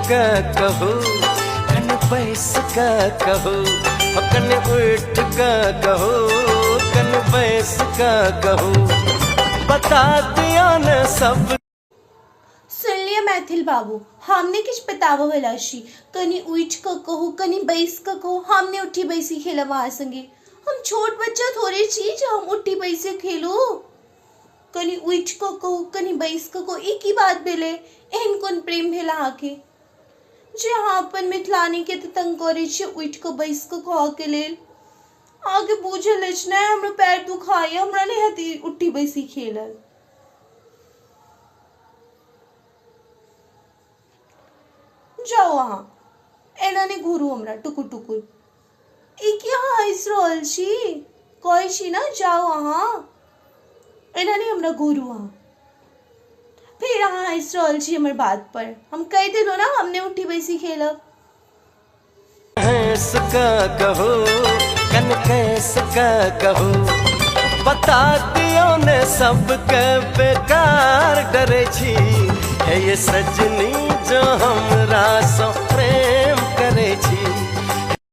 का कहो, कन बैस का कहो, कन उठ का कहो, कन बैस का कहो, बता दिया न सब। सुन लिया मैथिल बाबू, हमने किस बतावा वाला शी, कनी उठ का कहो, कनी बैस का कहो, हमने उठी बैसी खेला वहां संगे। हम छोट बच्चा थोड़े चीज हम उठी बैसे खेलो। कनी उठ का कहो, कनी बैस का कहो, एक ही बात भेले। एहन कोन प्रेम भेला आके जे हाँ अपन मिथिलानी के तंग करे छे उठ का बैस का कहो के लेल। आगे बुझल अछि नै हमरा पैर दुखाय, हमरा नहीं हती उठी बैसी खेलल। जाओ वहाँ एना ने घूरू हमरा टुकुर टुकुर। एक यहाँ हंस रहल छी, कहै छी ना जाओ वहाँ एना नहीं हमरा घूरू वहाँ। फिर अहाँ हंस रहल छी हमर बात पर। हम कह दिलो ना हमने उठी बैसी खेलब। हंस का कहो, कन कैस का कहो, बता दियो ने सबके बेकार डरे छी। है ये सजनी जो हमरा सो प्रेम